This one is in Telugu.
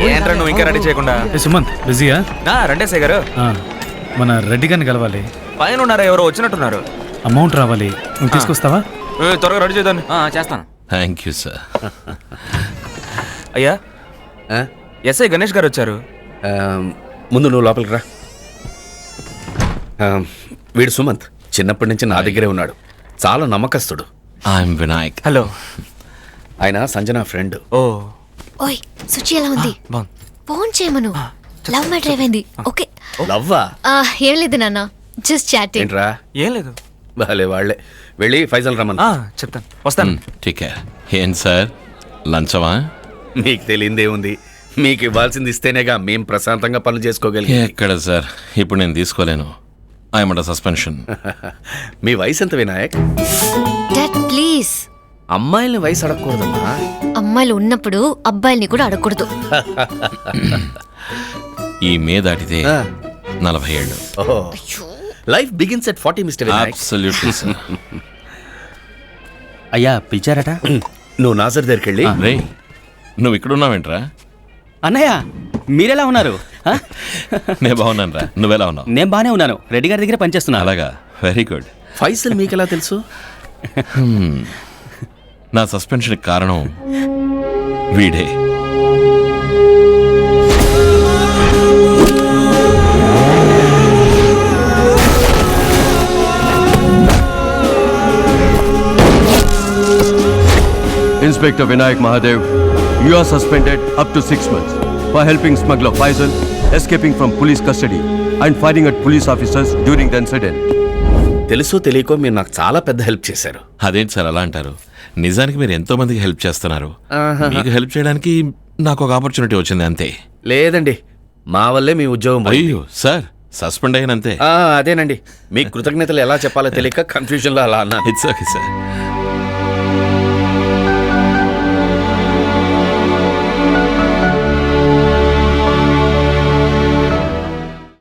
ఏంట్రా నువ్వు ఇంకా రెడీ చేయకుండా? సుమంత్ బిజీయా? రండి ఎస్ఐ గారు. మన రెడ్డి గారిని కలవాలి. పైన ఉన్నారా? ఎవరో వచ్చినట్టున్నారు. అమౌంట్ రావాలి, నువ్వు తీసుకొస్తావా? త్వరగా రెడీ చేద్దాన్ని. చేస్తాను. Thank you sir. అయ్యా, ఎస్ఐ గణేష్ గారు వచ్చారు. ముందు నువ్వు లోపలికి రా. వీడు సుమంత్, చిన్నప్పటి నుంచి నా దగ్గరే ఉన్నాడు, చాలా నమ్మకస్తుడు. ఐఎమ్ వినాయక్. హలో. ఆయన సంజన ఫ్రెండ్. ఓయ్ సుచి ఎలా ఉంది? బాగుంది. ఫోన్ చేయమను. లవ్ మ్యాటర్ ఏమైంది? ఓకే. లవ్వా? ఏం లేదు నాన్న, జస్ట్ చాటింగ్. ఏంట్రా? ఏం లేదు. బాలే వాళ్ళే. వెళ్ళి ఫైజల్ రమ్మను. చెప్తాను, వస్తాను. ఠీక్ హై. ఏం సార్ లంచమా? మీకు తెలియందే ఉంది, మీకు ఇవ్వాల్సింది ఇస్తేనేగా మేం ప్రశాంతంగా పనులు చేసుకోగలిగి. ఎక్కడ సార్, ఇప్పుడు నేను తీసుకోలేను. I'm under suspension. మీ వయసు ఎంత వినాయక్? Dad please. అమ్మాయిల్ని వయసు అడగకూడదమ్మా. అమ్మాయిలు ఉన్నప్పుడు అబ్బాయిల్ని కూడా అడగకూడదు. ఈ మే దాటితే 40 ఏళ్ళు. Life begins at 40 mister Vinayak. Absolutely sir. అయ్యా పిలిచారట. నువ్వు నాజర్ దగ్గరికి వెళ్ళి. రే, నువ్వు ఇక్కడ ఉన్నావేంట్రా? అన్నయ్య మీరెలా ఉన్నారు? నేను బాగున్నాను రా, నువ్వెలా ఉన్నావు? నేను బానే ఉన్నాను, రెడ్డి గారి దగ్గర పనిచేస్తున్నా. అలాగా, వెరీ గుడ్. ఫైసల్ మీకెలా తెలుసు? నా సస్పెన్షన్ కారణం వీడే. Inspector Vinayak Mahadev, you are suspended up to 6 months for helping smuggler Faisal escaping from police custody and firing at police officers during the incident. తెలుసో తెలియకో మీరు నాకు చాలా పెద్ద హెల్ప్ చేశారు. అదేంటి సార్ అలా అంటారు? నిజానికి మీరు ఎంతో మందికి హెల్ప్ చేస్తున్నారు. మీకు హెల్ప్ చేయడానికి నాకు ఒక ఆపర్చునిటీ వచ్చింది అంతే. లేదండి, మా వల్లే మీ ఉద్యోగం పోయింది. అయ్యో సార్, సస్పెండ్ అయినంతే. అదేనండి, మీ కృతజ్ఞతలు ఎలా చెప్పాలో తెలియక కన్ఫ్యూజన్ లో అలా అన్నా. It's okay sir.